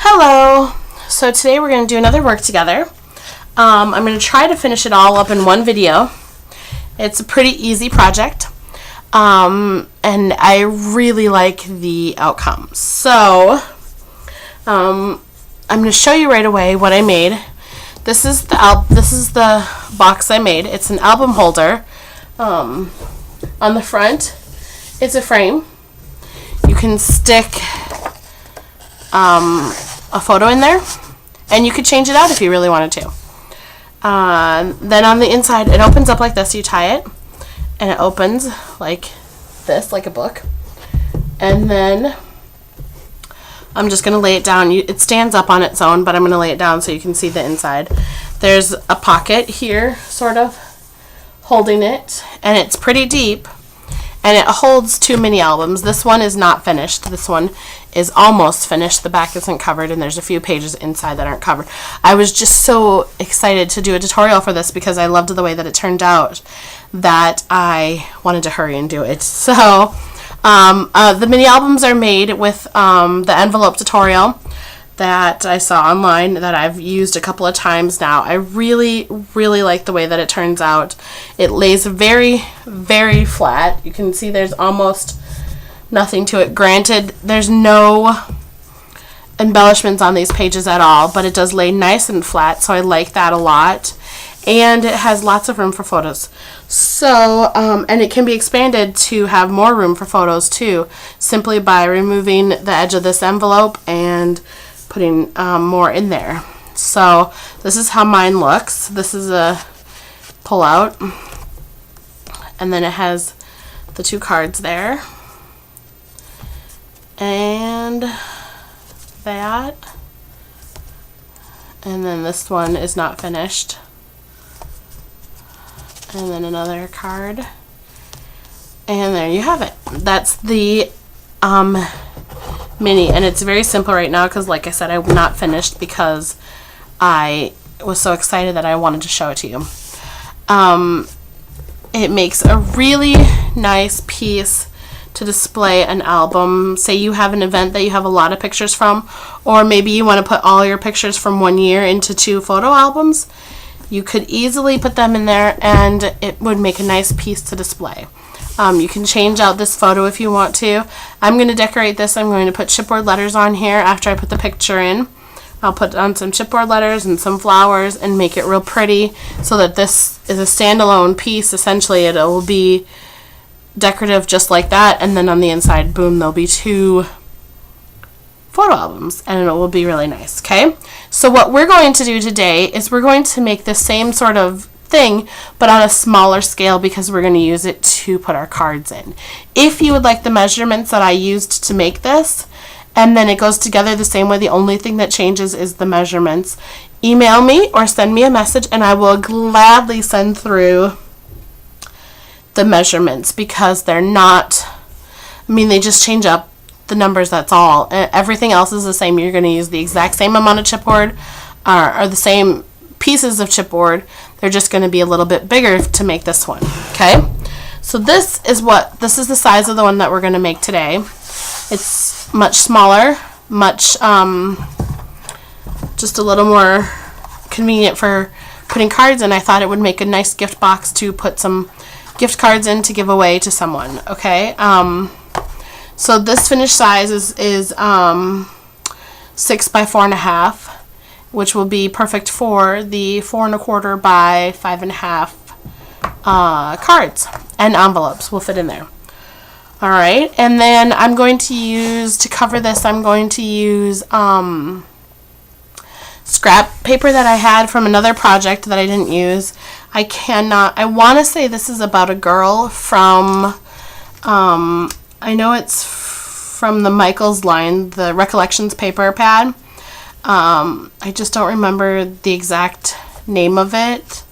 Hello! So today we're going to do another work together. I'm going to try to finish it all up in one video. It's a pretty easy project, and I really like the outcome. So I'm going to show you right away what I made. This is the box I made. It's an album holder. On the front, it's a frame. You can stick a photo in there, and you could change it out if you really wanted to. Then on the inside, it opens up like this. You tie it, and it opens like this, like a book. And then I'm just going to lay it down. It stands up on its own, but I'm going to lay it down so you can see the inside. There's a pocket here, sort of, holding it, and it's pretty deep. And it holds 2 mini albums. This one is not finished. This one is almost finished. The back isn't covered, and there's a few pages inside that aren't covered. I was just so excited to do a tutorial for this because I loved the way that it turned out that I wanted to hurry and do it. So the mini albums are made with the envelope tutorial that I saw online that I've used a couple of times now. I really like the way that it turns out. It lays very, very flat. You can see there's almost nothing to it. Granted, there's no embellishments on these pages at all, but it does lay nice and flat, so I like that a lot. And it has lots of room for photos. So, and it can be expanded to have more room for photos too, simply by removing the edge of this envelope and putting more in there. So this is how mine looks. This is a pull out, and then it has the 2 cards there, and that, and then this one is not finished, and then another card, and there you have it. That's the mini, and it's very simple right now because, like I said, I'm not finished because I was so excited that I wanted to show it to you. It makes a really nice piece to display an album. Say you have an event that you have a lot of pictures from, or maybe you want to put all your pictures from 1 year into 2 photo albums. You could easily put them in there, and it would make a nice piece to display. You can change out this photo if you want to. I'm going to decorate this. I'm going to put chipboard letters on here after I put the picture in. I'll put on some chipboard letters and some flowers and make it real pretty so that this is a standalone piece. Essentially, it will be decorative just like that, and then on the inside, boom, there'll be 2 photo albums, and it will be really nice. Okay, so what we're going to do today is we're going to make the same sort of thing but on a smaller scale because we're going to use it to put our cards in. If you would like the measurements that I used to make this, and then it goes together the same way, the only thing that changes is the measurements, email me or send me a message and I will gladly send through the measurements because they're not, they just change up the numbers, that's all. Everything else is the same. You're going to use the exact same amount of chipboard or the same pieces of chipboard. They're just going to be a little bit bigger to make this one. Okay, so this is the size of the one that we're going to make today. It's much smaller, much just a little more convenient for putting cards in. I thought it would make a nice gift box to put some gift cards in to give away to someone. Okay, so this finished size is 6 by 4.5, which will be perfect for the 4 1/4 by 5.5 cards, and envelopes will fit in there. All right, and then I'm going to use, to cover this, I'm going to use scrap paper that I had from another project that I didn't use. I want to say this is about a girl from, I know it's from the Michaels line, the Recollections paper pad. I just don't remember the exact name of it.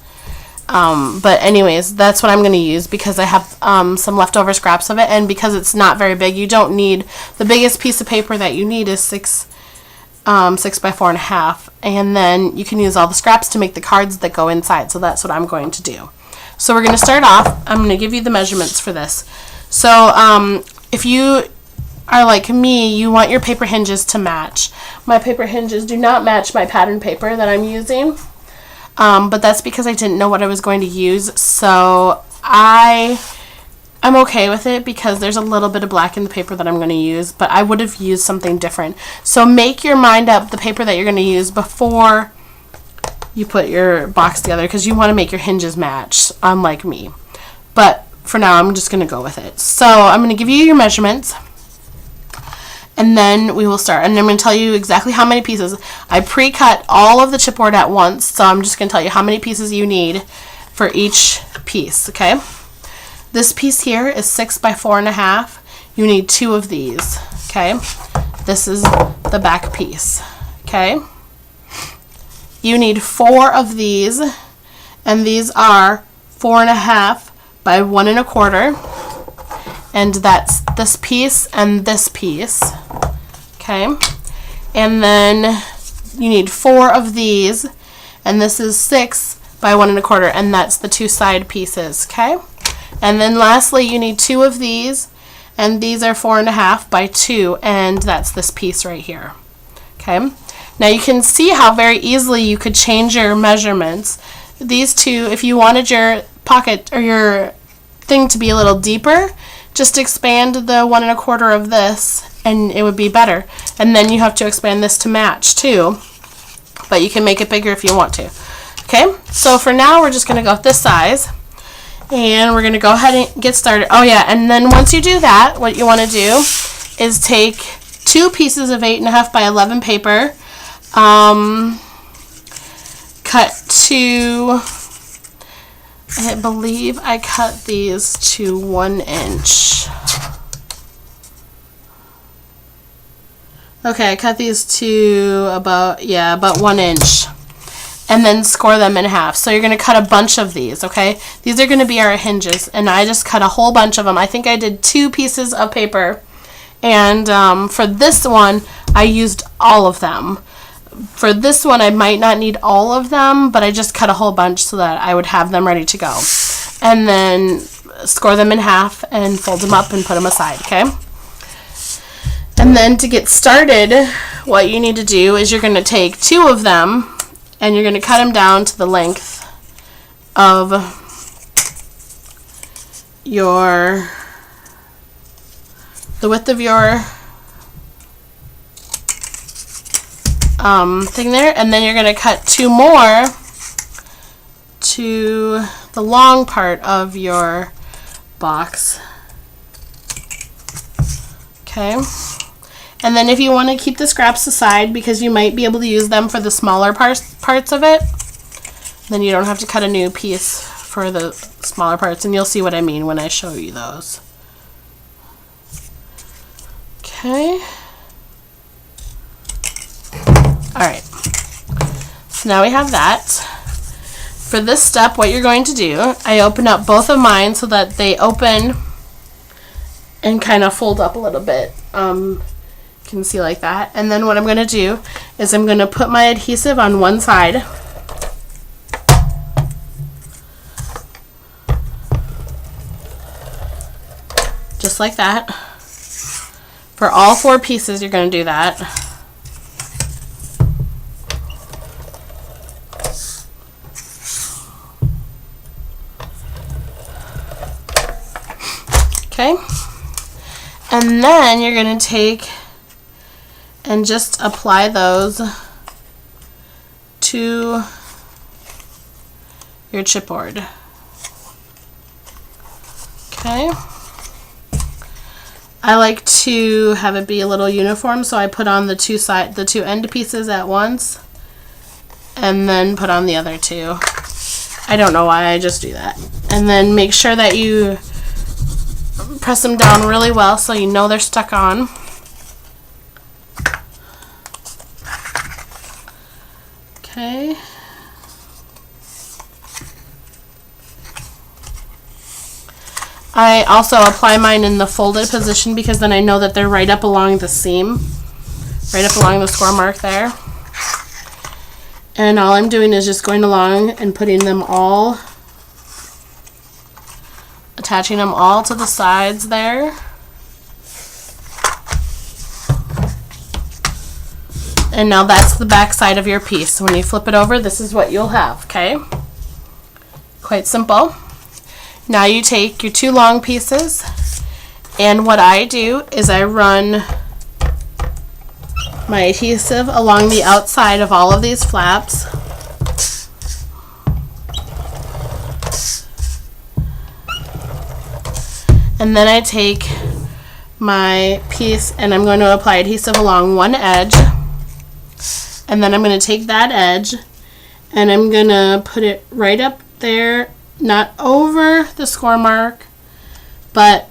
But anyways, that's what I'm going to use because I have some leftover scraps of it, and because it's not very big, you don't need, the biggest piece of paper that you need is 6 by 4.5, and then you can use all the scraps to make the cards that go inside. So that's what I'm going to do. So we're going to start off. I'm going to give you the measurements for this. So if you are like me, you want your paper hinges to match. My paper hinges do not match my pattern paper that I'm using, but that's because I didn't know what I was going to use, so I'm okay with it because there's a little bit of black in the paper that I'm going to use, but I would have used something different. So make your mind up the paper that you're going to use before you put your box together, because you want to make your hinges match, unlike me. But for now, I'm just going to go with it. So I'm going to give you your measurements, and then we will start. And I'm going to tell you exactly how many pieces. I pre-cut all of the chipboard at once, so I'm just going to tell you how many pieces you need for each piece, okay? This piece here is 6 by 4.5. You need 2 of these, okay? This is the back piece, okay? You need 4 of these, and these are 4.5 by 1 1/4, and that's this piece and this piece, okay? And then you need 4 of these, and this is 6 by 1 1/4, and that's the 2 side pieces, okay? And then lastly, you need 2 of these, and these are 4.5 by 2, and that's this piece right here, okay? Now you can see how very easily you could change your measurements. These two, if you wanted your pocket or your thing to be a little deeper, just expand the 1 1/4 of this and it would be better. And then you have to expand this to match too, but you can make it bigger if you want to. Okay, so for now we're just going to go with this size, and we're going to go ahead and get started. Oh yeah, and then once you do that, what you want to do is take 2 pieces of 8.5 by 11 paper, cut to, I believe I cut these to 1 inch. Okay, I cut these to about 1 inch, and then score them in half. So you're going to cut a bunch of these, okay? These are going to be our hinges, and I just cut a whole bunch of them. I think I did 2 pieces of paper, and for this one, I used all of them. For this one, I might not need all of them, but I just cut a whole bunch so that I would have them ready to go. And then score them in half and fold them up and put them aside, okay? And then to get started, what you need to do is you're going to take 2 of them and you're going to cut them down to the length of the width of your thing there, and then you're going to cut 2 more to the long part of your box, okay? And then if you want to keep the scraps aside because you might be able to use them for the smaller parts of it, then you don't have to cut a new piece for the smaller parts, and you'll see what I mean when I show you those. Okay. Alright, so now we have that. For this step, what you're going to do, I open up both of mine so that they open and kind of fold up a little bit. You can see like that. And then what I'm going to do is I'm going to put my adhesive on one side. Just like that. For all 4 pieces, you're going to do that. Okay, and then you're going to take and just apply those to your chipboard. Okay, I like to have it be a little uniform, so I put on the two end pieces at once and then put on the other 2. I don't know why, I just do that. And then make sure that you press them down really well so you know they're stuck on. Okay. I also apply mine in the folded position because then I know that they're right up along the seam, right up along the score mark there. And all I'm doing is just going along and putting them all, attaching them all to the sides there. And now that's the back side of your piece. So when you flip it over, this is what you'll have, okay? Quite simple. Now you take your 2 long pieces, and what I do is I run my adhesive along the outside of all of these flaps. And then I take my piece and I'm going to apply adhesive along one edge. And then I'm going to take that edge and I'm going to put it right up there, not over the score mark, but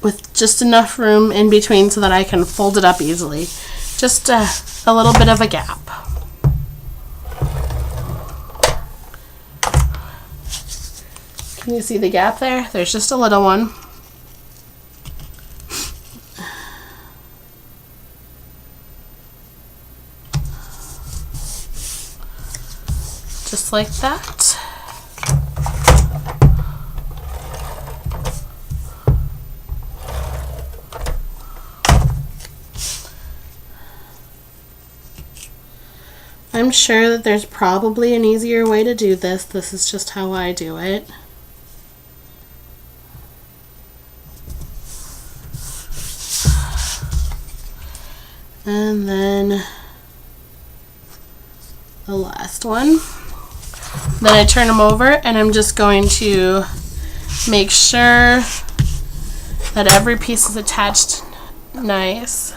with just enough room in between so that I can fold it up easily. Just a little bit of a gap. Can you see the gap there? There's just a little one. Just like that. I'm sure that there's probably an easier way to do this. This is just how I do it. And then the last one. Then I turn them over and I'm just going to make sure that every piece is attached nice.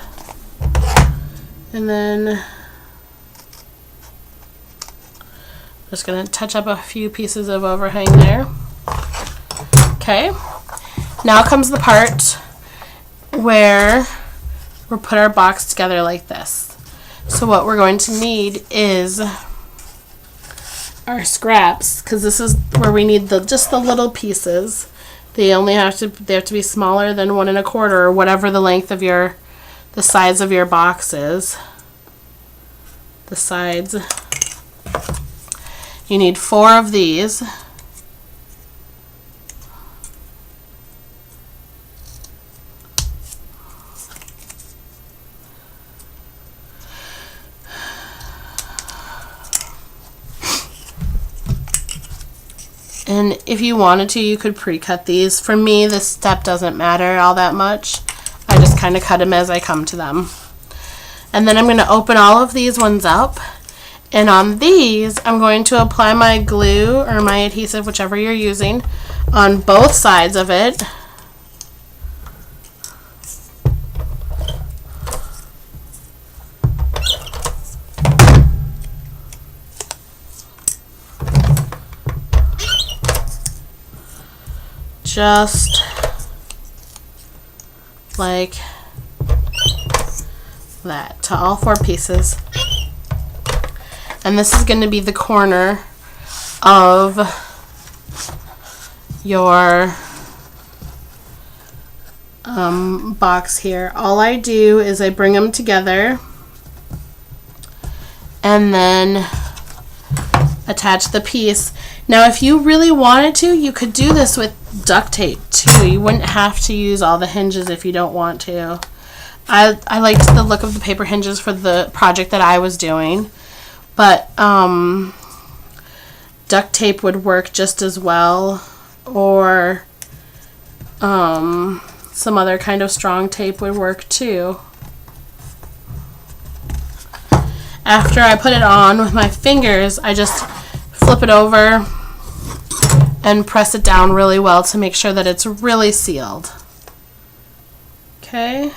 And then just going to touch up a few pieces of overhang there. Okay. Now comes the part where we'll put our box together like this. So what we're going to need is our scraps, because this is where we need just the little pieces. They have to be smaller than 1 1/4 or whatever the length of the sides of your box is. The sides. You need 4 of these. And if you wanted to, you could pre-cut these. For me, this step doesn't matter all that much. I just kind of cut them as I come to them. And then I'm going to open all of these ones up. And on these, I'm going to apply my glue or my adhesive, whichever you're using, on both sides of it. Just like that to all 4 pieces. And this is going to be the corner of your box here. All I do is I bring them together and then attach the piece. Now if you really wanted to, you could do this with duct tape too. You wouldn't have to use all the hinges if you don't want to. I liked the look of the paper hinges for the project that I was doing, but duct tape would work just as well, or some other kind of strong tape would work too. After I put it on with my fingers, I just flip it over and press it down really well to make sure that it's really sealed. Okay.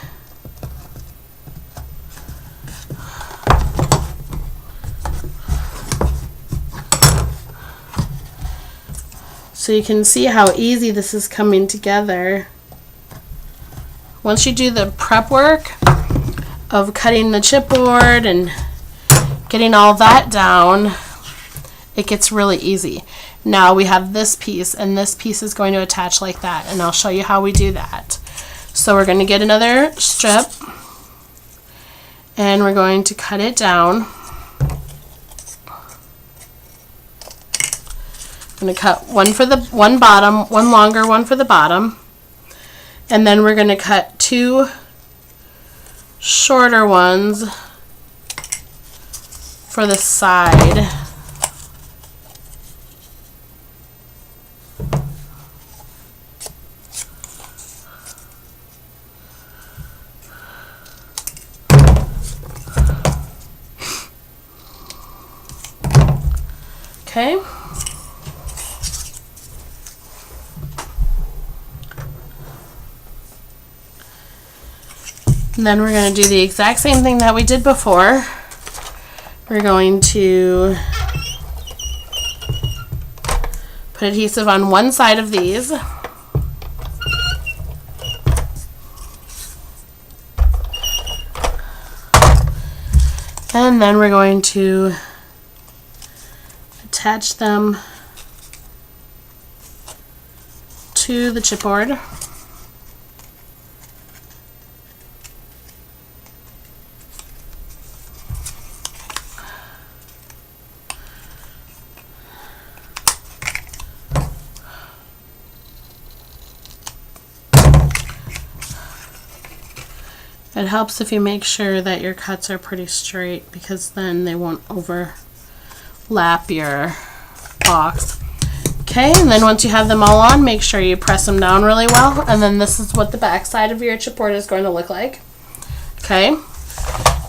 So you can see how easy this is coming together. Once you do the prep work of cutting the chipboard and getting all that down, it gets really easy. Now we have this piece, and this piece is going to attach like that, and I'll show you how we do that. So we're going to get another strip, and we're going to cut it down. I'm going to cut one bottom, one longer one for the bottom, and then we're going to cut 2 shorter ones for the side. Okay. And then we're going to do the exact same thing that we did before. We're going to put adhesive on one side of these. And then we're going to attach them to the chipboard. It helps if you make sure that your cuts are pretty straight, because then they won't overlap your box. Okay, and then once you have them all on, make sure you press them down really well, and then this is what the back side of your chipboard is going to look like. Okay,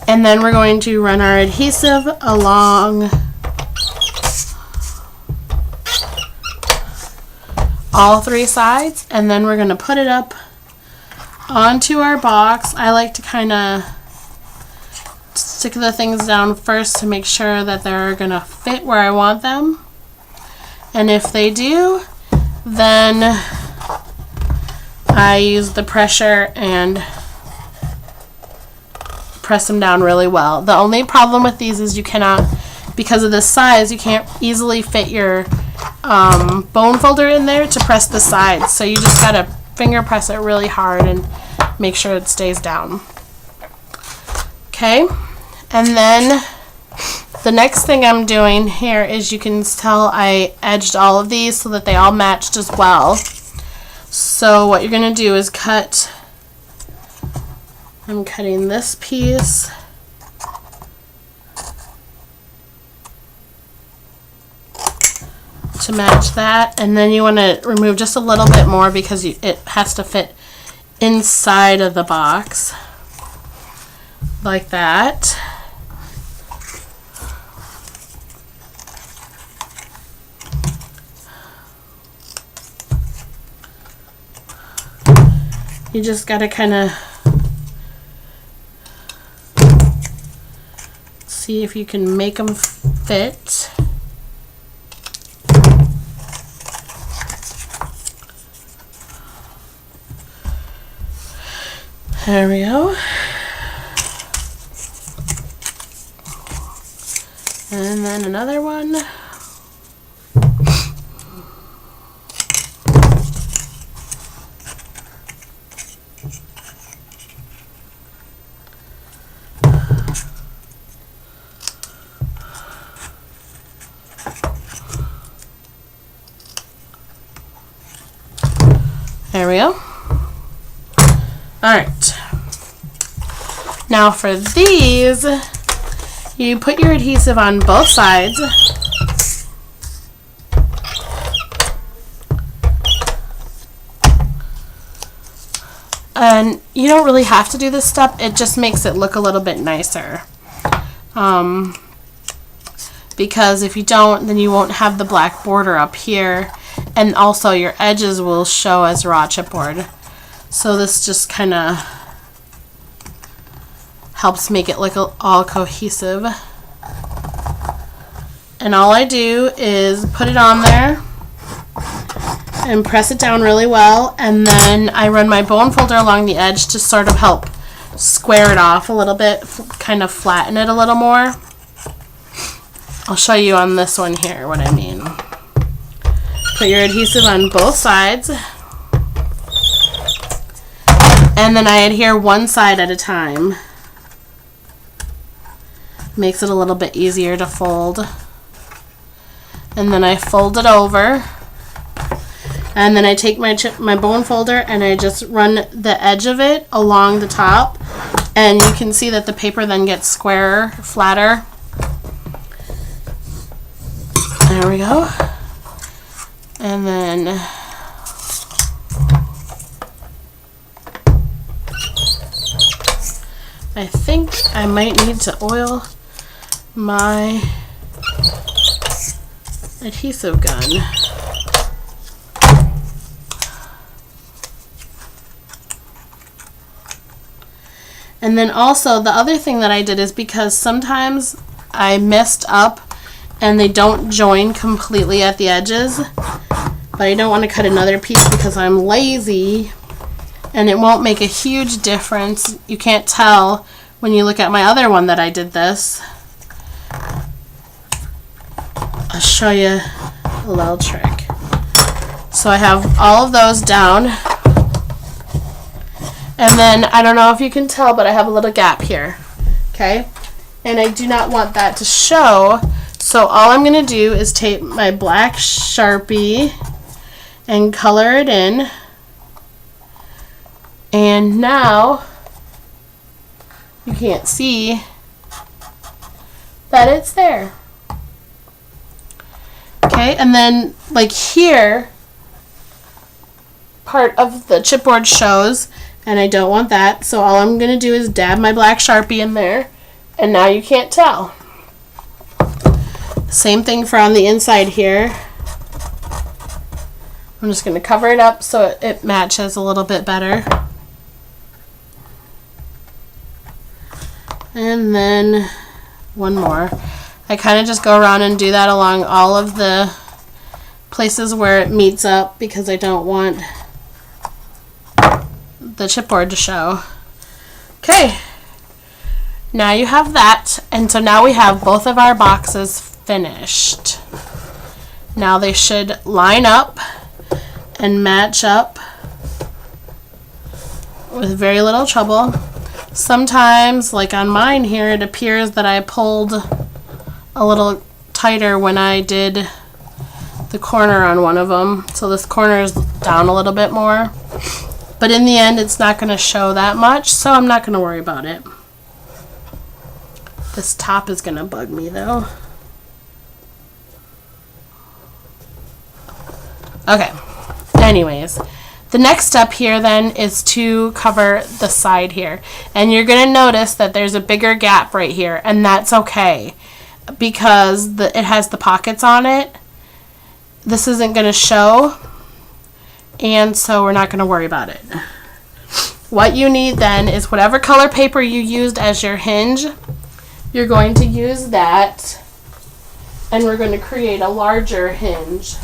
and then we're going to run our adhesive along all three sides, and then we're going to put it up onto our box. I like to kind of stick the things down first to make sure that they're going to fit where I want them. And if they do, then I use the pressure and press them down really well. The only problem with these is you cannot, because of the size, you can't easily fit your bone folder in there to press the sides. So you just got to finger press it really hard and make sure it stays down. Okay, and then the next thing I'm doing here is, you can tell I edged all of these so that they all matched as well. So what you're going to do is cut, I'm cutting this piece to match that, and then you want to remove just a little bit more because it has to fit inside of the box like that. You just got to kind of see if you can make them fit. There we go. And then another one. There we go. All right. Now for these, you put your adhesive on both sides. And you don't really have to do this step, it just makes it look a little bit nicer. Because if you don't, then you won't have the black border up here, and also your edges will show as raw chipboard. So this just kind of helps make it look all cohesive. And all I do is put it on there and press it down really well, and then I run my bone folder along the edge to sort of help square it off a little bit, kind of flatten it a little more. I'll show you on this one here what I mean. Put your adhesive on both sides, and then I adhere one side at a time. Makes it a little bit easier to fold. And then I fold it over, and then I take my bone folder and I just run the edge of it along the top, and you can see that the paper then gets squarer, flatter. There we go. And then I think I might need to oil my adhesive gun. And then also the other thing that I did is because sometimes I messed up and they don't join completely at the edges, but I don't want to cut another piece because I'm lazy, and it won't make a huge difference. You can't tell when you look at my other one that I did this. I'll show you a little trick. So I have all of those down, and then I don't know if you can tell, but I have a little gap here, okay? And I do not want that to show, so all I'm going to do is take my black Sharpie and color it in. And now you can't see that it's there. Okay, and then like here, part of the chipboard shows, and I don't want that, so all I'm going to do is dab my black Sharpie in there, and now you can't tell. Same thing for on the inside here. I'm just going to cover it up so it matches a little bit better. And then one more. I kind of just go around and do that along all of the places where it meets up because I don't want the chipboard to show. Okay, now you have that, and so now we have both of our boxes finished. Now they should line up and match up with very little trouble. Sometimes, like on mine here, it appears that I pulled a little tighter when I did the corner on one of them, so this corner is down a little bit more, but in the end it's not going to show that much, so I'm not going to worry about it. This top is going to bug me though. Okay, anyways, the next step here then is to cover the side here, and you're going to notice that there's a bigger gap right here, and that's okay because it has the pockets on it. This isn't going to show, and so we're not going to worry about it. What you need then is whatever color paper you used as your hinge, you're going to use that, and we're going to create a larger hinge.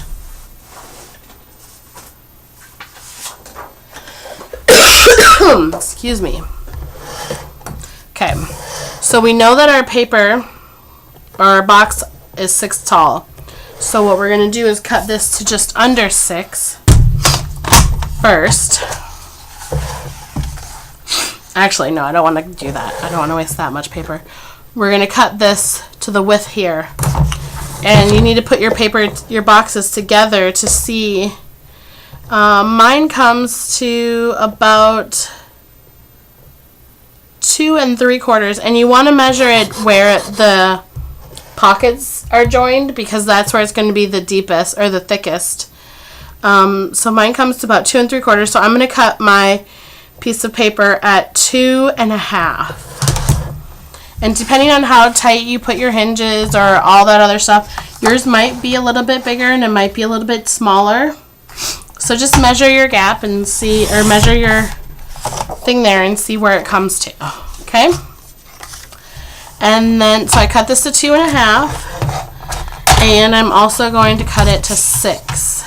Excuse me. Okay, so we know that our paper, or our box, is 6 tall. So what we're going to do is cut this to just under 6 first. Actually, no, I don't want to do that. I don't want to waste that much paper. We're going to cut this to the width here. And you need to put your boxes together to see. Mine comes to about 2 3/4, and you want to measure it where the pockets are joined because that's where it's going to be the deepest or the thickest. So mine comes to about 2 3/4, so I'm going to cut my piece of paper at 2 1/2. And depending on how tight you put your hinges or all that other stuff, yours might be a little bit bigger and it might be a little bit smaller. So just measure your gap and see, or measure your thing there and see where it comes to. Okay? And then, so I cut this to 2 1/2, and I'm also going to cut it to 6.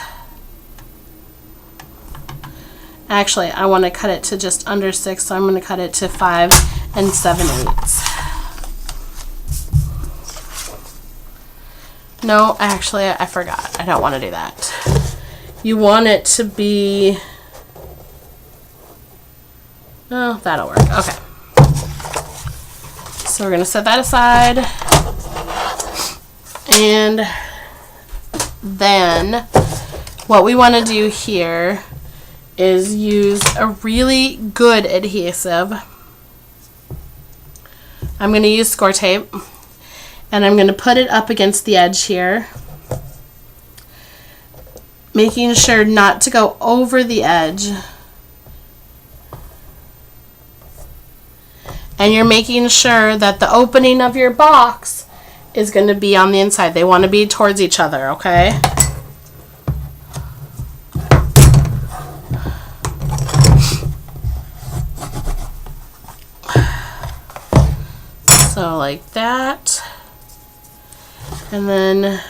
Actually, I want to cut it to just under 6, so I'm going to cut it to 5 7/8. No, actually, I forgot. I don't want to do that. You want it to be, oh, that'll work. Okay. So we're going to set that aside. And then what we want to do here is use a really good adhesive. I'm going to use score tape, and I'm going to put it up against the edge here. making sure not to go over the edge. And you're making sure that the opening of your box is going to be on the inside. They want to be towards each other, okay? So like that. And then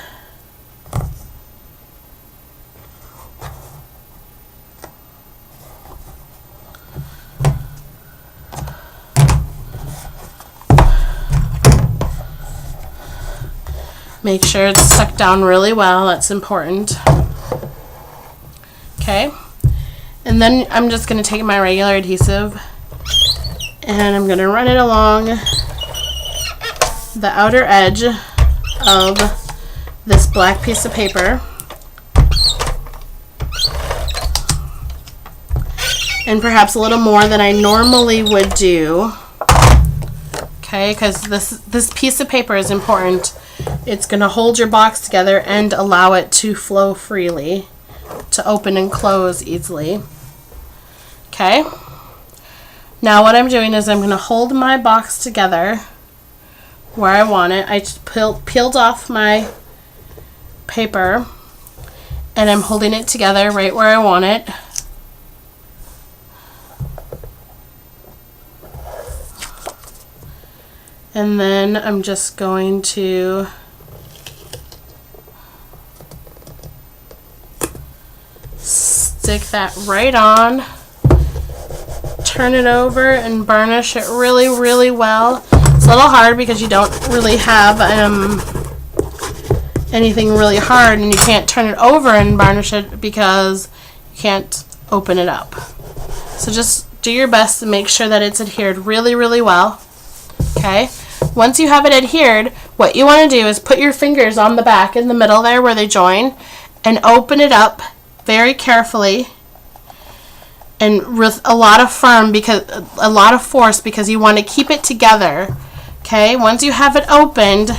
make sure it's stuck down really well. That's important. Okay. And then I'm just going to take my regular adhesive and I'm going to run it along the outer edge of this black piece of paper. And perhaps a little more than I normally would do. Okay, because this piece of paper is important. It's going to hold your box together and allow it to flow freely, to open and close easily. Okay. Now what I'm doing is I'm going to hold my box together where I want it. I just peeled off my paper and I'm holding it together right where I want it. And then I'm just going to stick that right on, turn it over and burnish it really, really well. It's a little hard because you don't really have anything really hard and you can't turn it over and varnish it because you can't open it up. So just do your best to make sure that it's adhered really, really well. Okay. Once you have it adhered, what you want to do is put your fingers on the back in the middle there where they join and open it up very carefully and with a lot of force because you want to keep it together. Okay, once you have it opened,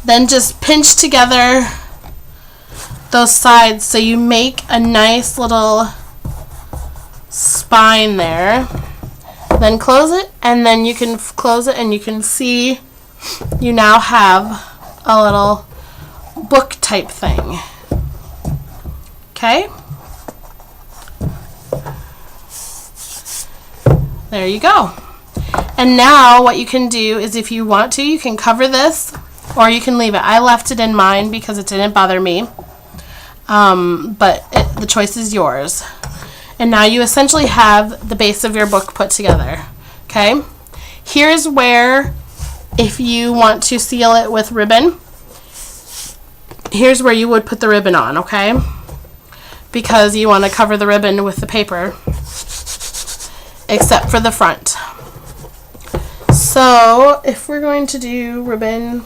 then just pinch together those sides so you make a nice little spine there. Then close it, and then you can close it and you can see you now have a little book type thing. Okay? There you go. And now what you can do is if you want to, you can cover this or you can leave it. I left it in mine because it didn't bother me. But the choice is yours. And now you essentially have the base of your book put together. Okay? Here's where, if you want to seal it with ribbon, here's where you would put the ribbon on, okay? Because you want to cover the ribbon with the paper, except for the front. So, if we're going to do ribbon,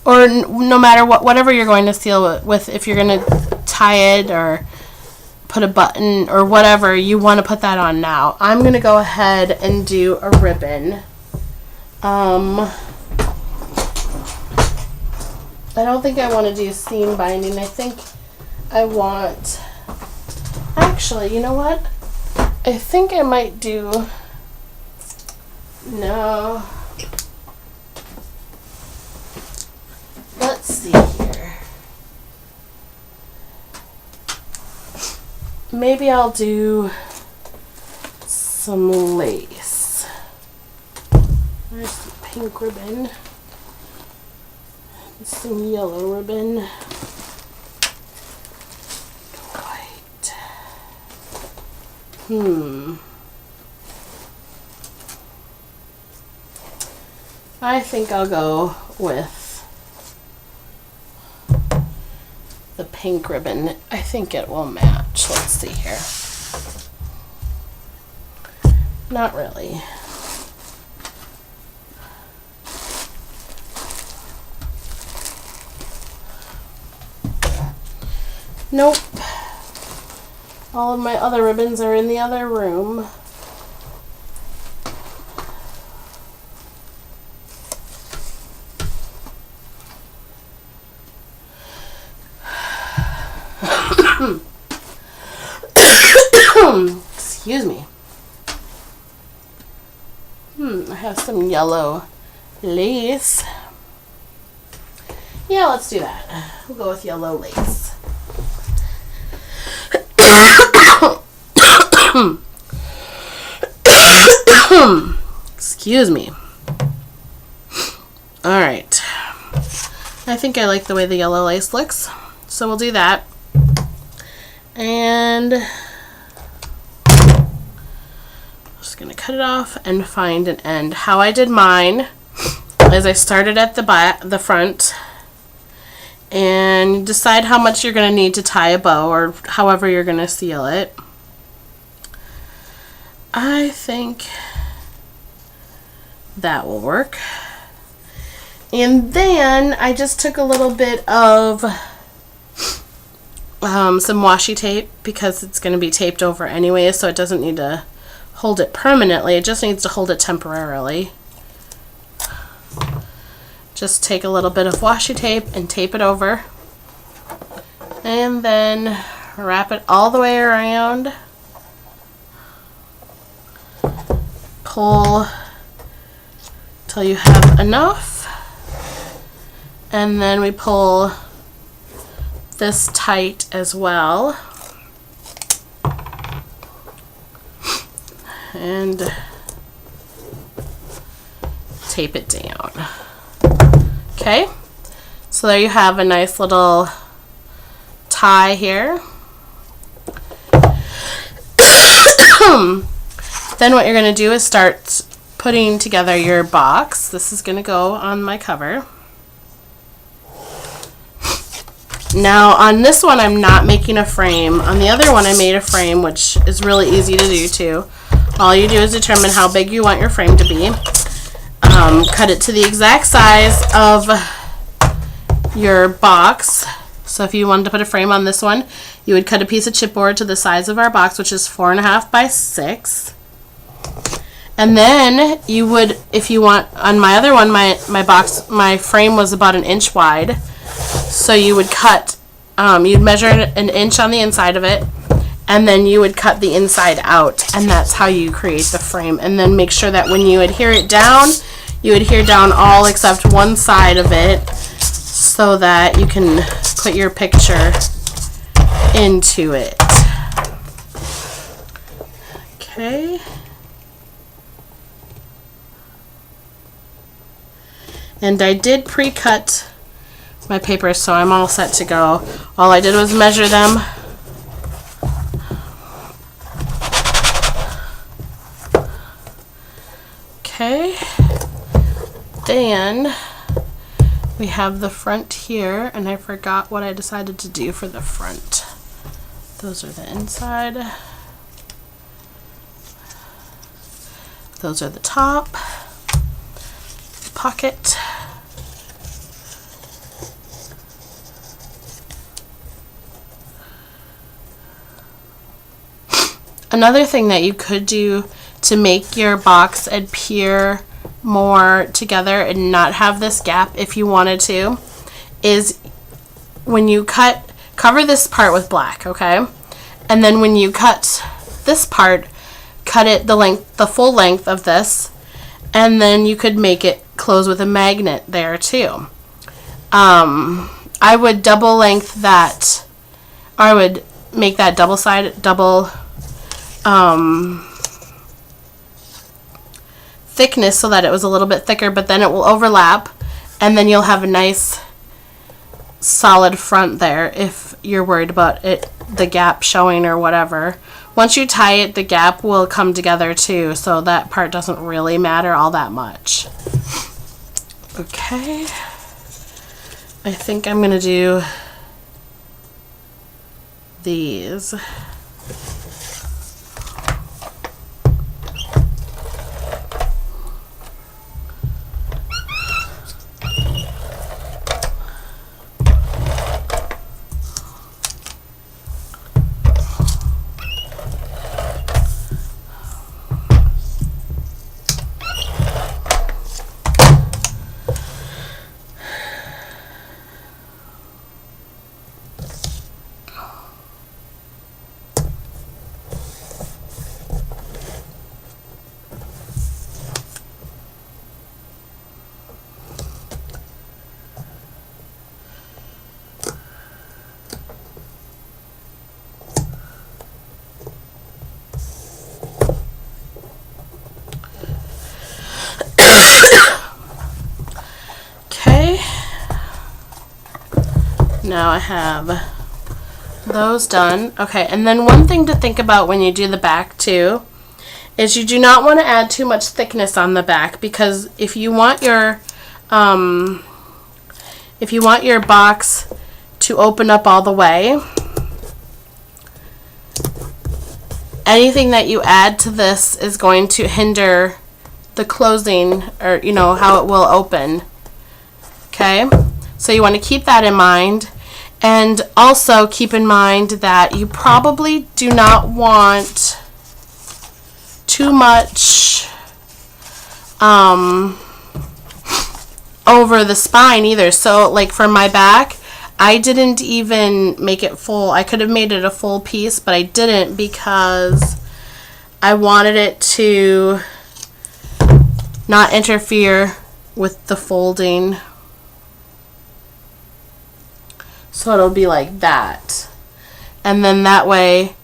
or no matter whatever you're going to seal it with, if you're going to tie it or put a button or whatever, you want to put that on now. I'm going to go ahead and do a ribbon. I don't think I want to do seam binding. I think I want, actually, you know what? I think I might do, no. Let's see here. Maybe I'll do some lace. There's some pink ribbon. And some yellow ribbon. White. I think I'll go with the pink ribbon. I think it will match. Let's see here. Not really. Nope. All of my other ribbons are in the other room. I have some yellow lace. Yeah, let's do that. We'll go with yellow lace. Excuse me. Alright. I think I like the way the yellow lace looks, so we'll do that. And I'm just going to cut it off and find an end. How I did mine is I started at the front, and decide how much you're going to need to tie a bow, or however you're going to seal it. I think that will work. And then I just took a little bit of some washi tape, because it's going to be taped over anyway, so it doesn't need to hold it permanently. It just needs to hold it temporarily. Just take a little bit of washi tape and tape it over, and then wrap it all the way around. Pull till you have enough, and then we pull this tight as well, and tape it down. Okay, so there you have a nice little tie here. Then what you're going to do is start putting together your box. This is going to go on my cover. Now on this one I'm not making a frame. On the other one I made a frame, which is really easy to do too. All you do is determine how big you want your frame to be. Cut it to the exact size of your box. So if you wanted to put a frame on this one, you would cut a piece of chipboard to the size of our box, which is 4.5 by 6. And then you would, if you want, on my other one, my frame was about 1 inch wide. So you would cut, you'd measure 1 inch on the inside of it, and then you would cut the inside out, and that's how you create the frame. And then make sure that when you adhere it down, you adhere down all except one side of it, so that you can put your picture into it. Okay. And I did pre-cut my papers, so I'm all set to go. All I did was measure them. Okay. Then we have the front here, and I forgot what I decided to do for the front. Those are the inside. Those are the top. Pocket. Another thing that you could do to make your box adhere more together and not have this gap, if you wanted to, is when you cut, cover this part with black, okay? And then when you cut this part, cut it the full length of this, and then you could make it close with a magnet there too. I would double length that, or I would make that double thickness so that it was a little bit thicker, but then it will overlap, and then you'll have a nice solid front there if you're worried about it, the gap showing or whatever. Once you tie it, the gap will come together too, so that part doesn't really matter all that much. Okay, I think I'm gonna do these. Okay. Now I have those done. Okay, and then one thing to think about when you do the back too is you do not want to add too much thickness on the back, because if you want your box to open up all the way, anything that you add to this is going to hinder the closing, or how it will open. Okay, so you want to keep that in mind. And also keep in mind that you probably do not want too much over the spine either. So like for my back, I didn't even make it full. I could have made it a full piece, but I didn't, because I wanted it to not interfere with the folding. So it'll be like that. And then that way,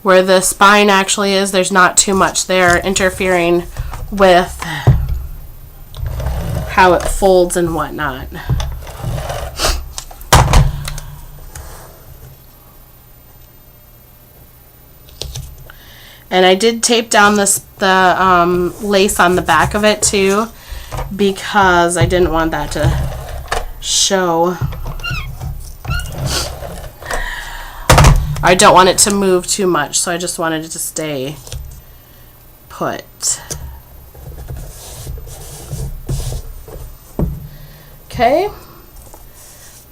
where the spine actually is, there's not too much there interfering with how it folds and whatnot. And I did tape down the lace on the back of it too, because I didn't want that to show. I don't want it to move too much, so I just wanted it to stay put. Okay,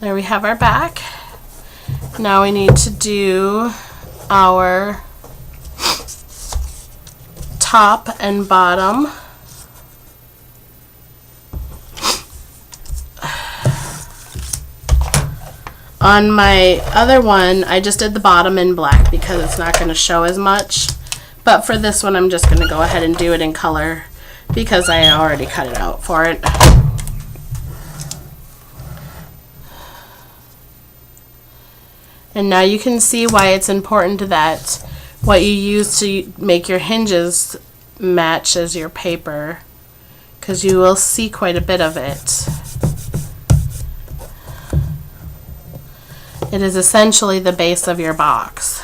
there we have our back. Now we need to do our top and bottom. On my other one, I just did the bottom in black because it's not going to show as much. But for this one, I'm just going to go ahead and do it in color because I already cut it out for it. And now you can see why it's important that what you use to make your hinges matches your paper, because you will see quite a bit of it. It is essentially the base of your box.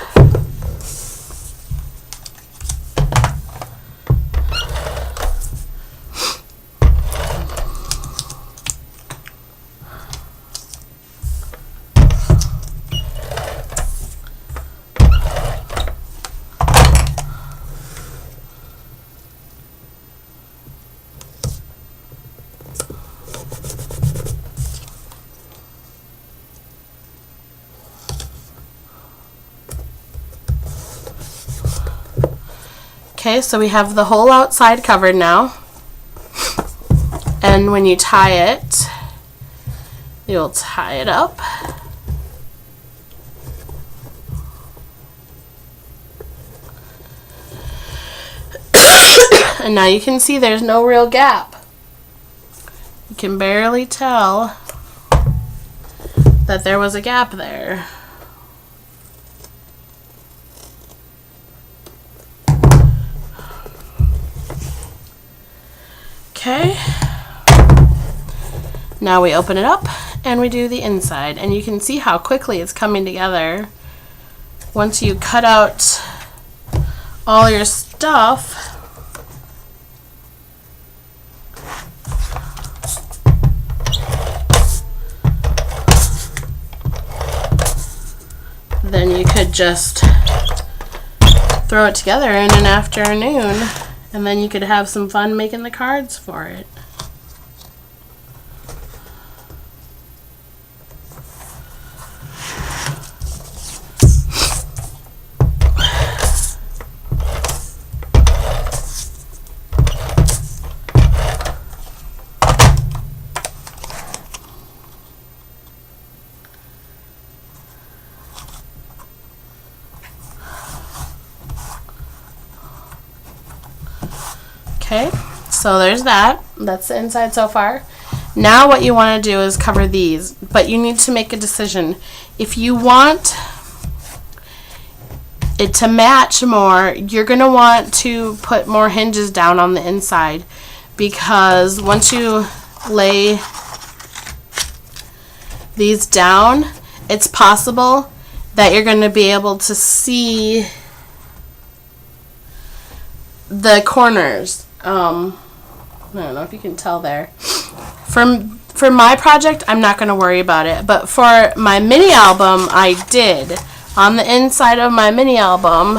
Okay, so we have the whole outside covered now. And when you tie it, you'll tie it up. And now you can see there's no real gap. You can barely tell that there was a gap there. Okay, now we open it up and we do the inside, and you can see how quickly it's coming together. Once you cut out all your stuff, then you could just throw it together in an afternoon. And then you could have some fun making the cards for it. Okay, so there's that. That's the inside so far. Now what you want to do is cover these, but you need to make a decision. If you want it to match more, you're going to want to put more hinges down on the inside, because once you lay these down, it's possible that you're going to be able to see the corners. I don't know if you can tell there. For my project, I'm not going to worry about it. But for my mini album, I did. On the inside of my mini album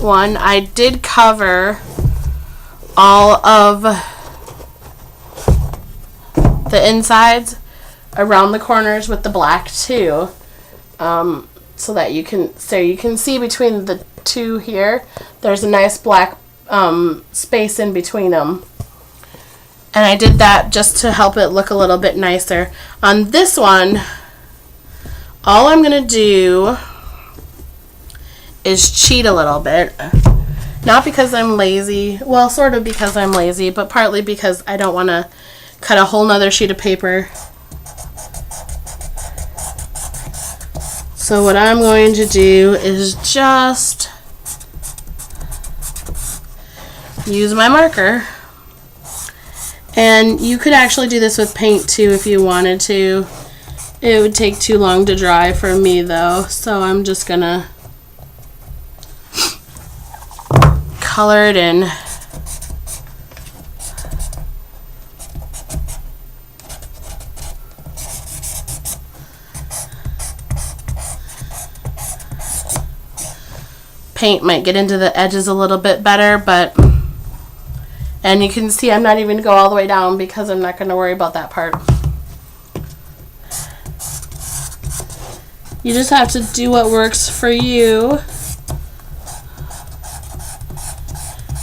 one, I did cover all of the insides around the corners with the black too. So that you can see between the two here, there's a nice black space in between them. And I did that just to help it look a little bit nicer. On this one, all I'm going to do is cheat a little bit. Not because I'm lazy. Well, sort of because I'm lazy, but partly because I don't want to cut a whole nother sheet of paper. So what I'm going to do is just use my marker. And you could actually do this with paint too if you wanted to. It would take too long to dry for me though, so I'm just gonna color it in. Paint might get into the edges a little bit better, but, and you can see I'm not even going to go all the way down because I'm not going to worry about that part. You just have to do what works for you.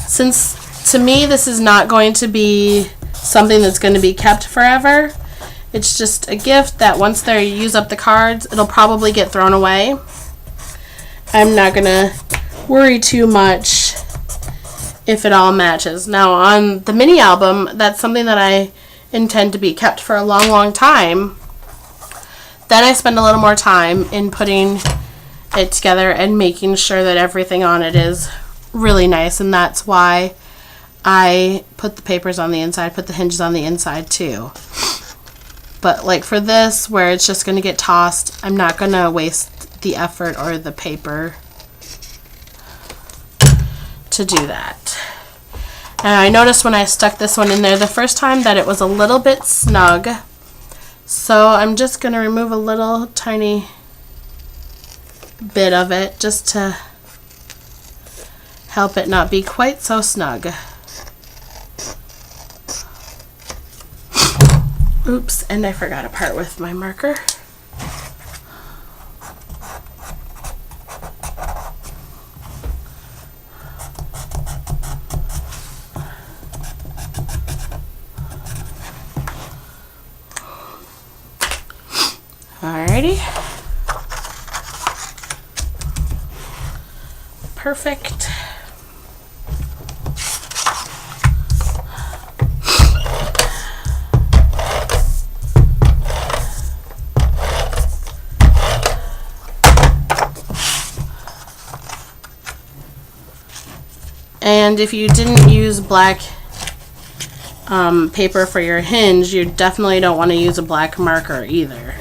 Since to me this is not going to be something that's going to be kept forever, it's just a gift that once they use up the cards, it'll probably get thrown away. I'm not going to worry too much if it all matches. Now on the mini album, that's something that I intend to be kept for a long, long time. Then I spend a little more time in putting it together and making sure that everything on it is really nice, and that's why I put the papers on the inside, put the hinges on the inside too. But like for this, where it's just going to get tossed, I'm not going to waste the effort or the paper to do that. And I noticed when I stuck this one in there the first time that it was a little bit snug, so I'm just going to remove a little tiny bit of it just to help it not be quite so snug. Oops, and I forgot a part with my marker. Alrighty. Perfect. And if you didn't use black paper for your hinge, you definitely don't want to use a black marker either.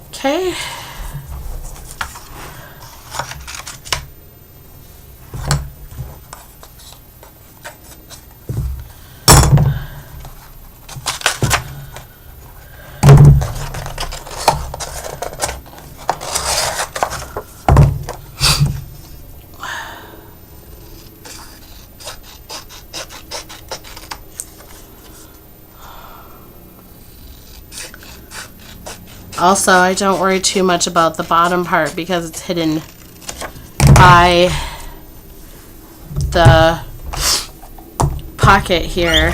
Okay. Also, I don't worry too much about the bottom part because it's hidden by the pocket here.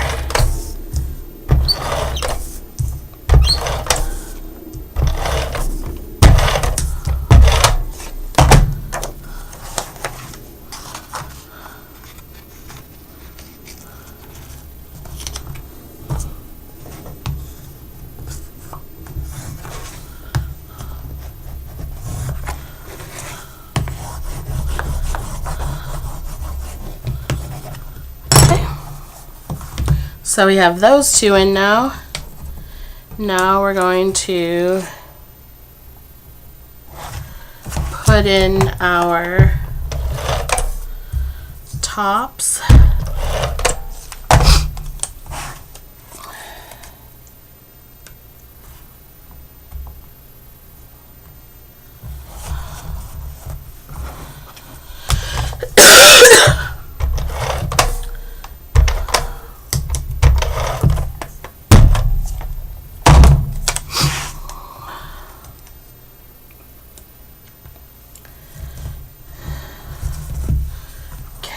So we have those two in now. Now we're going to put in our tops.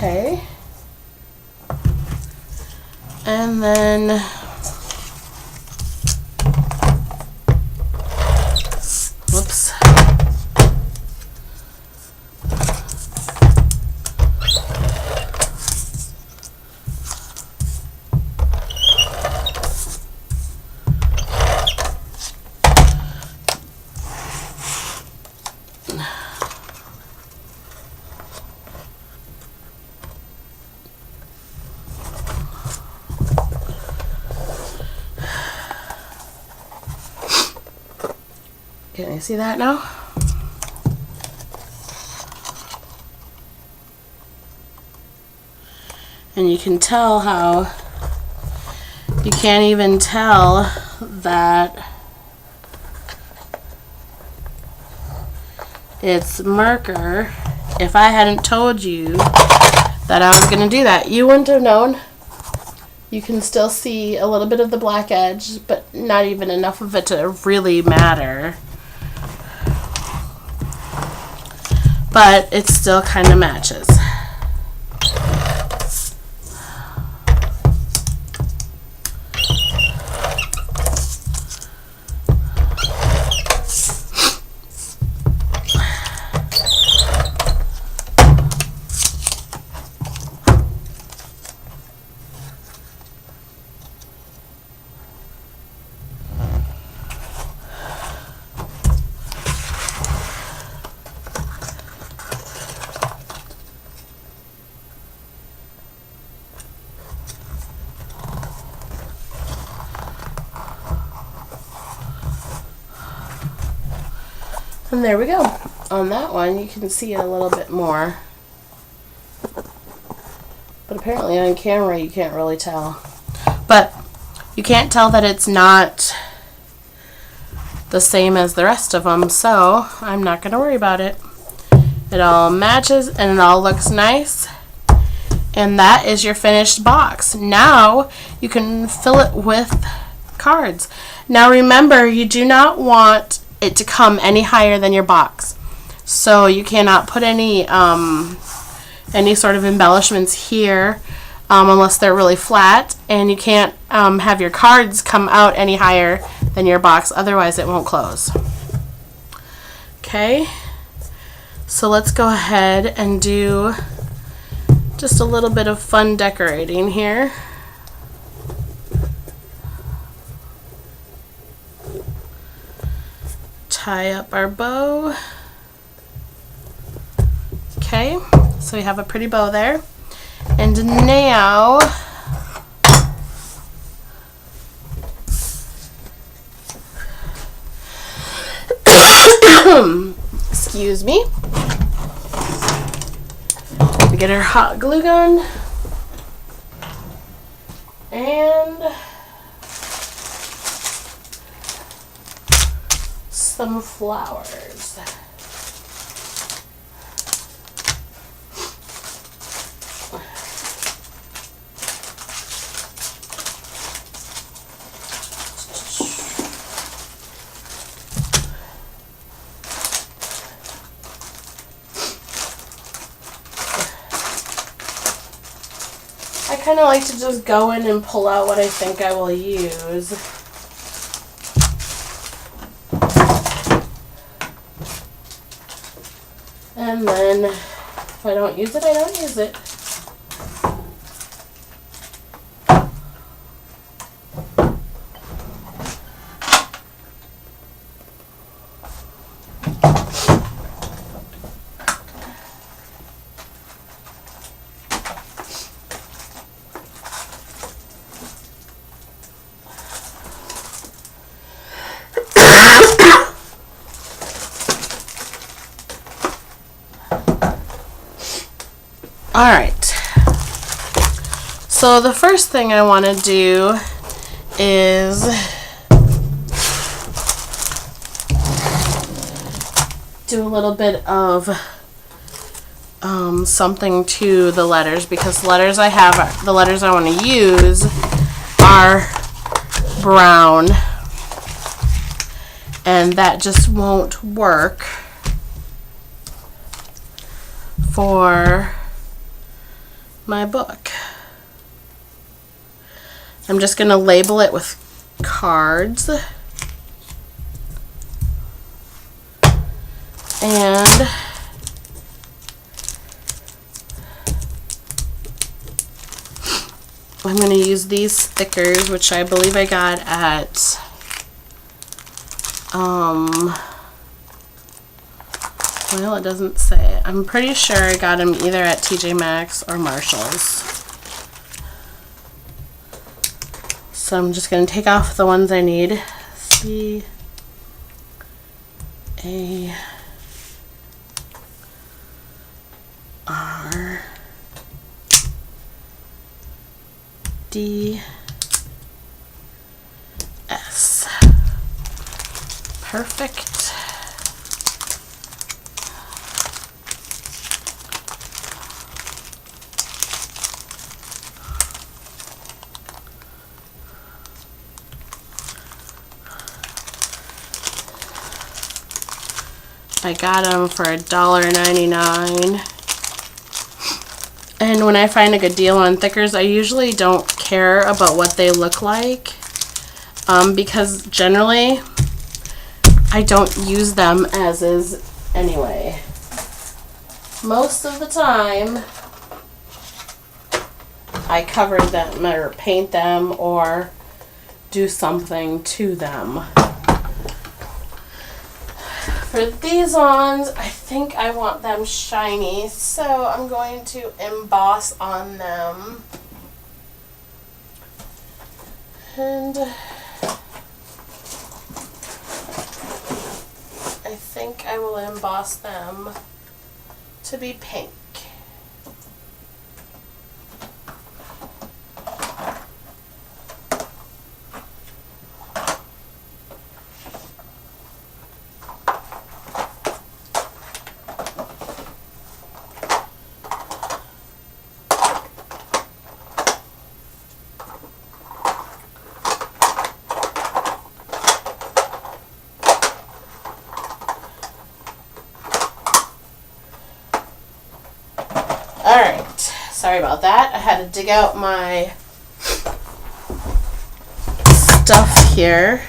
Okay, and then whoops. Can you see that now? And you can tell how you can't even tell that it's marker. If I hadn't told you that I was going to do that, you wouldn't have known. You can still see a little bit of the black edge, but not even enough of it to really matter. But it still kind of matches. And there we go. On that one, you can see a little bit more. But apparently on camera, you can't really tell. But you can't tell that it's not the same as the rest of them, so I'm not going to worry about it. It all matches and it all looks nice. And that is your finished box. Now you can fill it with cards. Now remember, you do not want it to come any higher than your box. So you cannot put any sort of embellishments here unless they're really flat, and you can't have your cards come out any higher than your box, otherwise it won't close. Okay, so let's go ahead and do just a little bit of fun decorating here. Tie up our bow. Okay, so we have a pretty bow there. And now excuse me. We get our hot glue gun and some flowers. I kind of like to just go in and pull out what I think I will use. And then if I don't use it, I don't use it. Alright, so the first thing I want to do is do a little bit of something to the letters, because the letters I have, the letters I want to use are brown, and that just won't work for my book. I'm just going to label it with cards, and I'm going to use these stickers, which I believe I got at well, it doesn't say. I'm pretty sure I got them either at TJ Maxx or Marshall's. So I'm just going to take off the ones I need. C A R D S. Perfect. I got them for $1.99. And when I find a good deal on thickers, I usually don't care about what they look like, because generally I don't use them as is anyway. Most of the time I cover them or paint them or do something to them. For these ones, I think I want them shiny, so I'm going to emboss on them. And I think I will emboss them to be pink. Alright, sorry about that. I had to dig out my stuff here.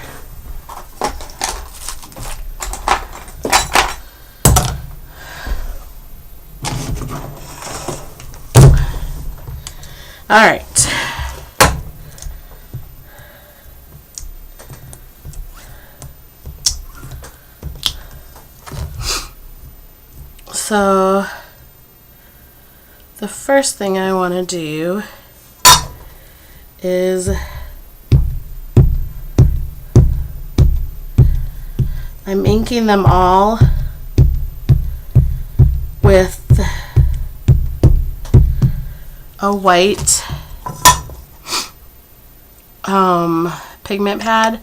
Alright. So the first thing I want to do is I'm inking them all with a white pigment pad,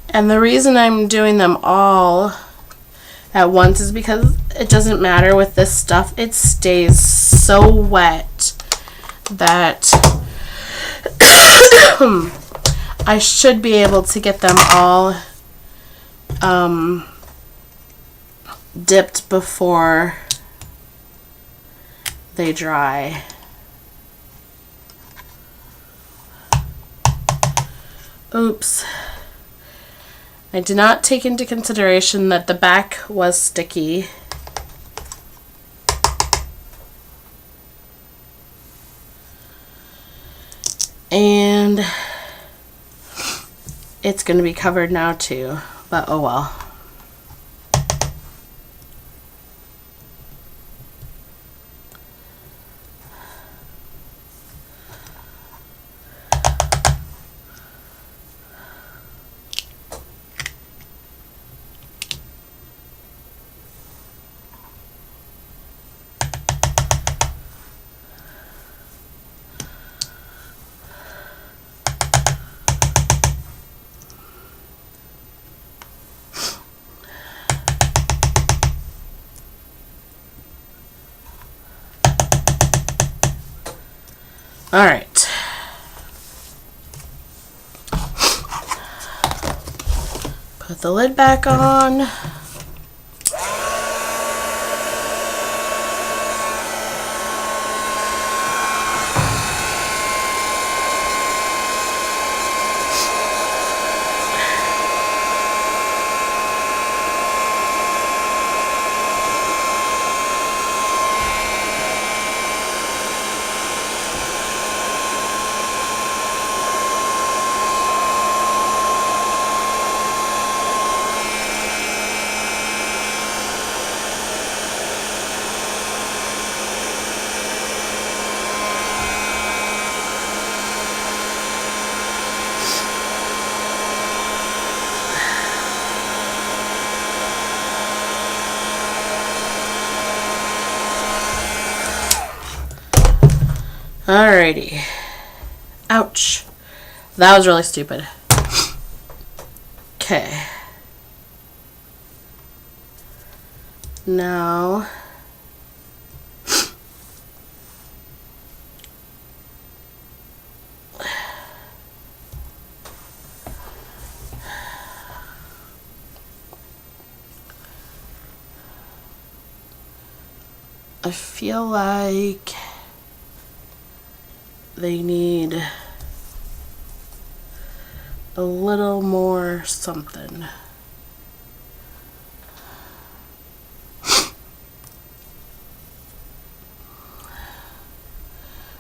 and the reason I'm doing them all at once is because it doesn't matter with this stuff, it stays so wet that I should be able to get them all dipped before they dry. Oops. I did not take into consideration that the back was sticky. And it's going to be covered now too, but oh well. All right. Put the lid back on. Alrighty. Ouch. That was really stupid. Okay. Now I feel like they need a little more something.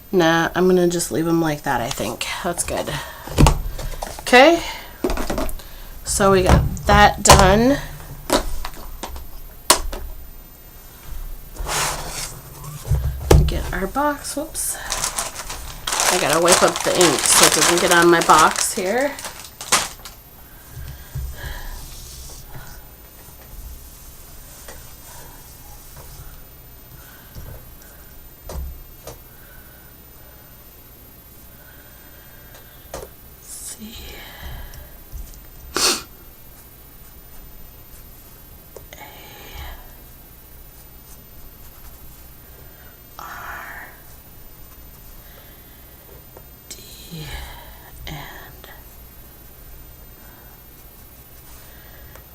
Nah, I'm gonna just leave them like that, I think. That's good. Okay, so we got that done. Get our box, whoops. I gotta wipe up the ink so it doesn't get on my box here.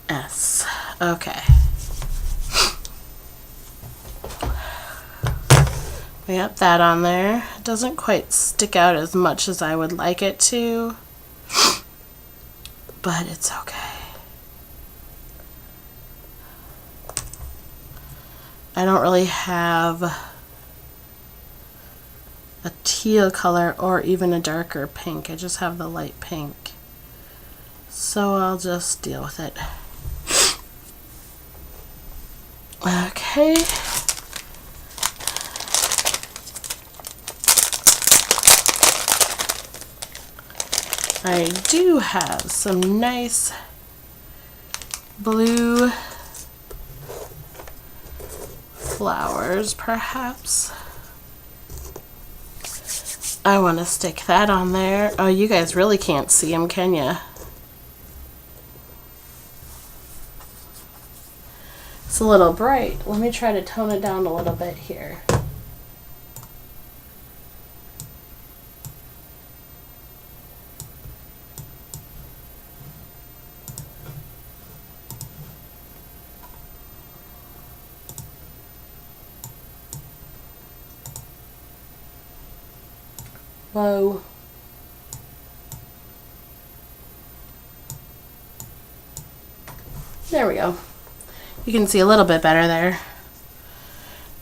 S. Okay. We got that on there. It doesn't quite stick out as much as I would like it to, but it's okay. I don't really have a teal color or even a darker pink. I just have the light pink. So I'll just deal with it. Okay. I do have some nice blue flowers, perhaps. I want to stick that on there. Oh, you guys really can't see them, can you? It's a little bright. Let me try to tone it down a little bit here. Whoa. There we go. You can see a little bit better there.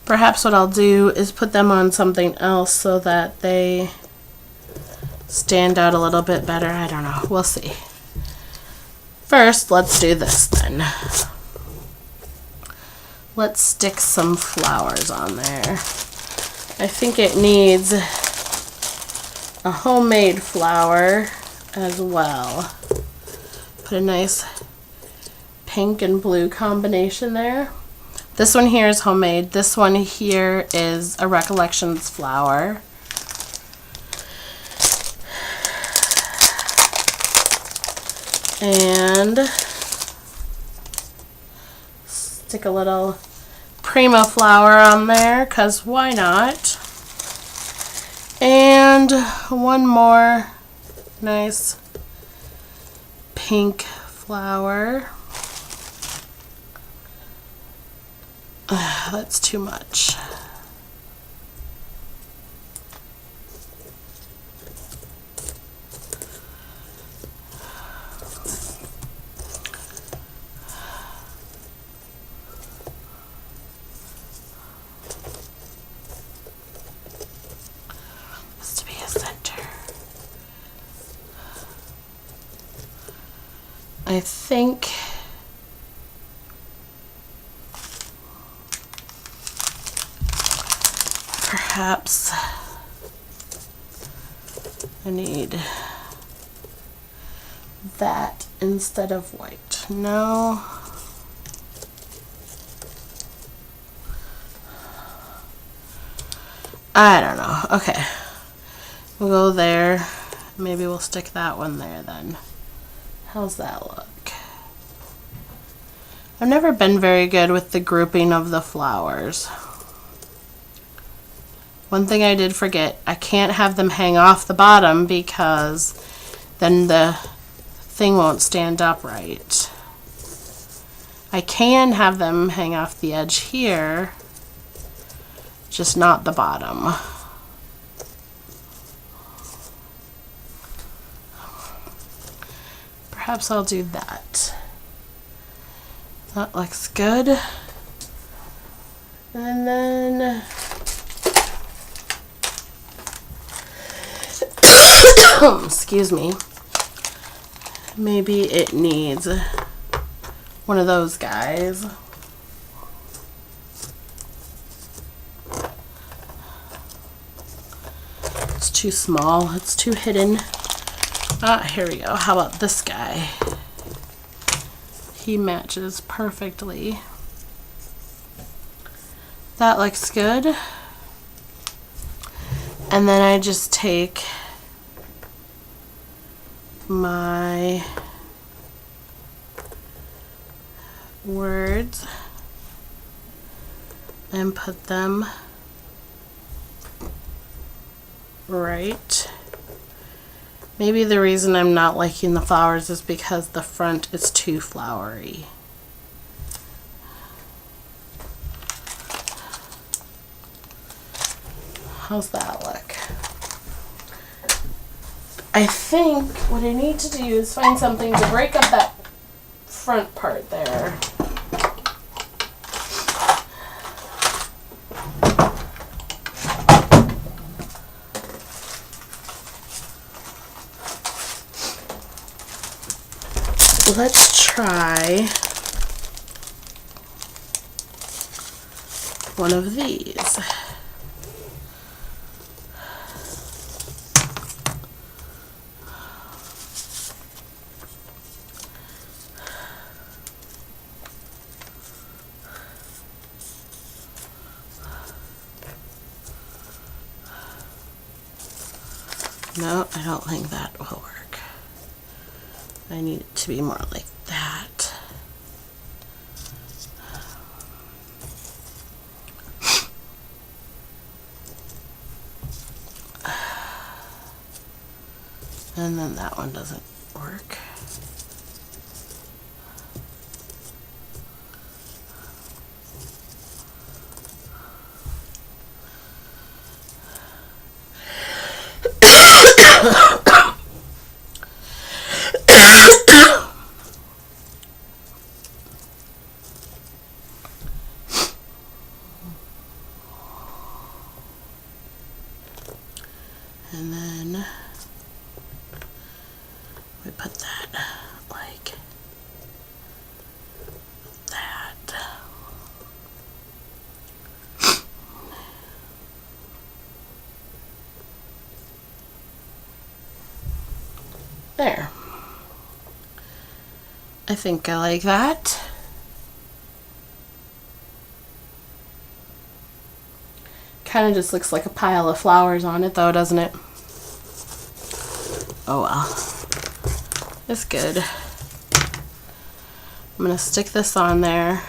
Perhaps what I'll do is put them on something else so that they stand out a little bit better. I don't know. We'll see. First, let's do this then. Let's stick some flowers on there. I think it needs a homemade flower as well. Put a nice pink and blue combination there. This one here is homemade. This one here is a Recollections flower. And stick a little Prima flower on there, because why not? And one more nice pink flower. That's too much. Has to be a center. I think perhaps I need that instead of white. No. I don't know. Okay. We'll go there. Maybe we'll stick that one there then. How's that look? I've never been very good with the grouping of the flowers. One thing I did forget, I can't have them hang off the bottom because then the thing won't stand up right. I can have them hang off the edge here, just not the bottom. Perhaps I'll do that. That looks good. And then excuse me. Maybe it needs one of those guys. It's too small. It's too hidden. Ah, here we go. How about this guy? He matches perfectly. That looks good. And then I just take my words and put them right. Maybe the reason I'm not liking the flowers is because the front is too flowery. How's that look? I think what I need to do is find something to break up that front part there. Let's try one of these. No, I don't think that will work. I need it to be more like that. And then that one doesn't work. And then we put that like that. There. I think I like that. Kind of just looks like a pile of flowers on it though, doesn't it? Oh well. It's good. I'm gonna stick this on there.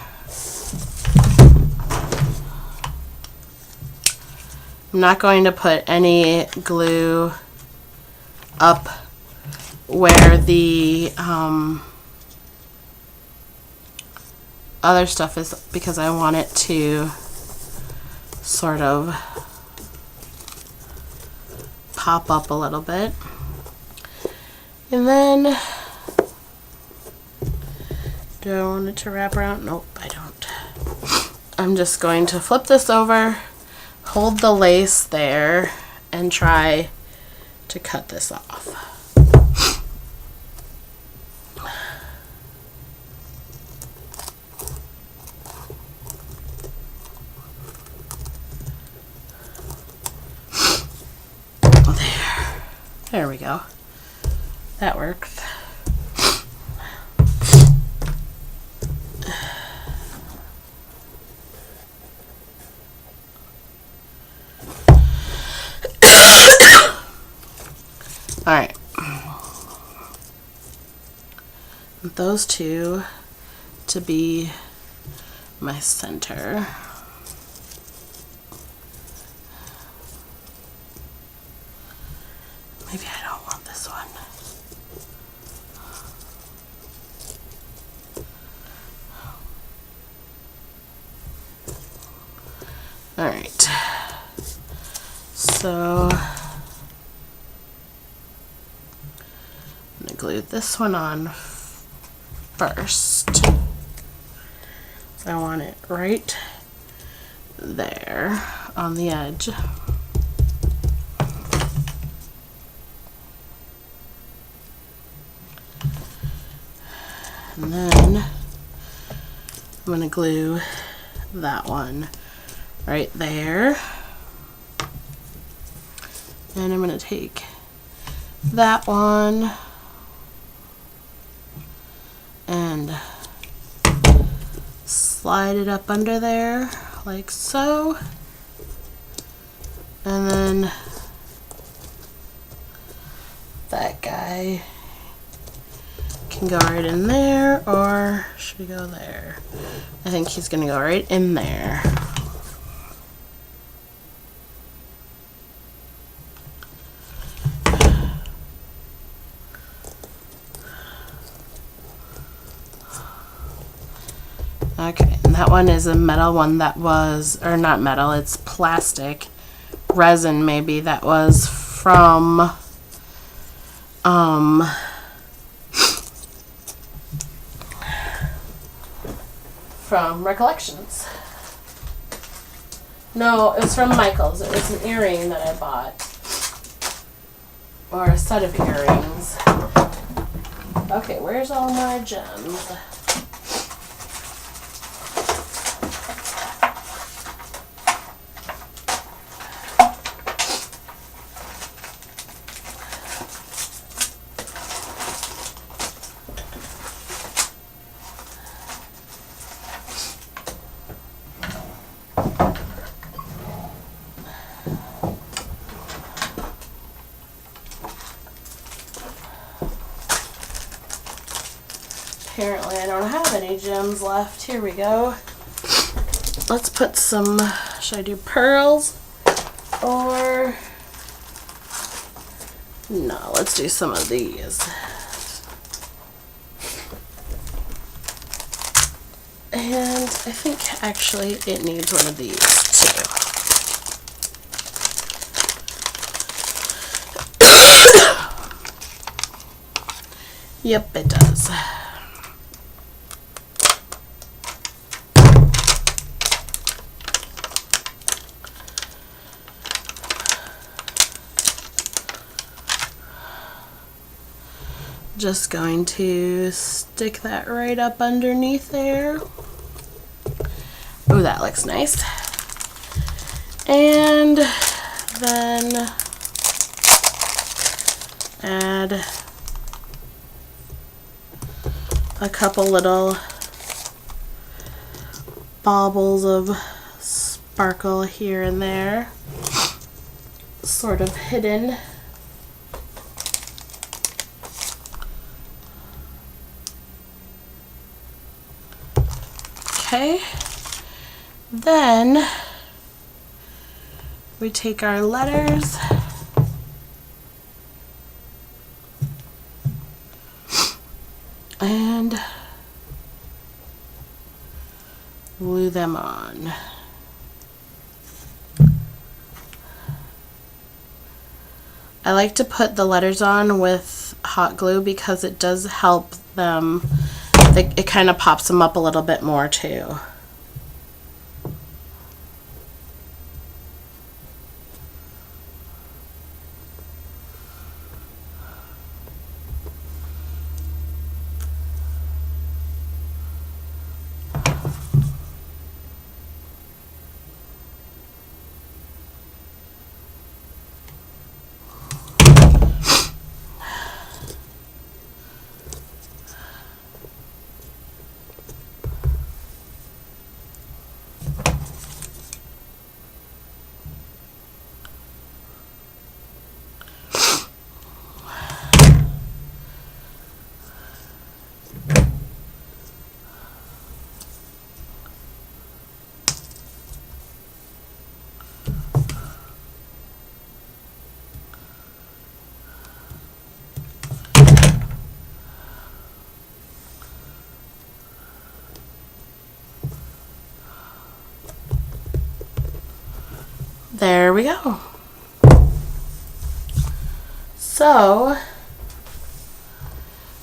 I'm not going to put any glue up where the other stuff is, because I want it to sort of pop up a little bit. And then, do I want it to wrap around? Nope, I don't. I'm just going to flip this over, hold the lace there, and try to cut this off. There we go. That works. All right. Those two to be my center. Maybe I don't want this one. All right. So I'm going to glue this one on first. So I want it right there on the edge. And then I'm going to glue that one right there. And I'm going to take that one and slide it up under there like so. And then that guy can go right in there, or should he go there? I think he's gonna go right in there. Okay, and that one is a metal one that was, or not metal, it's plastic, resin maybe, that was from Recollections. No, it was from Michael's. It was an earring that I bought. Or a set of earrings. Okay, where's all my gems? Apparently I don't have any gems left. Here we go. Let's put some, should I do pearls? Or, no, let's do some of these. And I think actually it needs one of these too. Yep, it does. Just going to stick that right up underneath there. Oh, that looks nice. And then add a couple little baubles of sparkle here and there, sort of hidden. Okay, then we take our letters and glue them on. I like to put the letters on with hot glue because it does help them, it kind of pops them up a little bit more too. There we go. So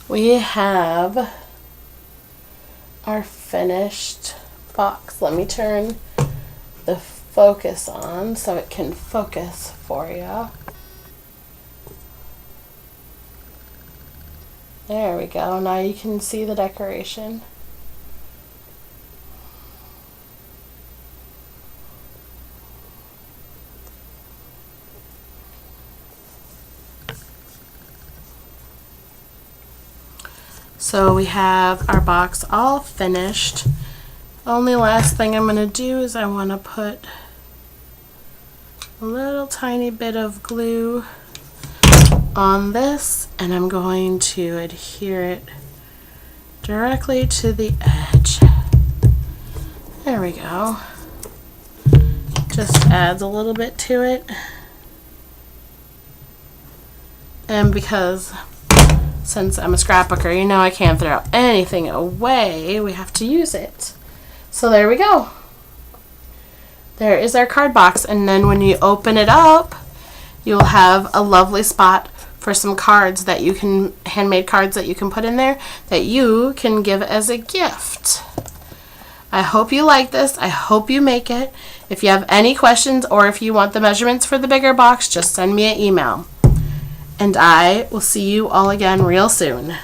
we have our finished box. Let me turn the focus on so it can focus for you. There we go. Now you can see the decoration. So we have our box all finished. Only last thing I'm going to do is I want to put a little tiny bit of glue on this, and I'm going to adhere it directly to the edge. There we go. Just adds a little bit to it. And because since I'm a scrapbooker, you know I can't throw anything away. We have to use it. So there we go. There is our card box, and then when you open it up, you'll have a lovely spot for some cards that you can, handmade cards that you can put in there that you can give as a gift. I hope you like this. I hope you make it. If you have any questions or if you want the measurements for the bigger box, just send me an email. And I will see you all again real soon.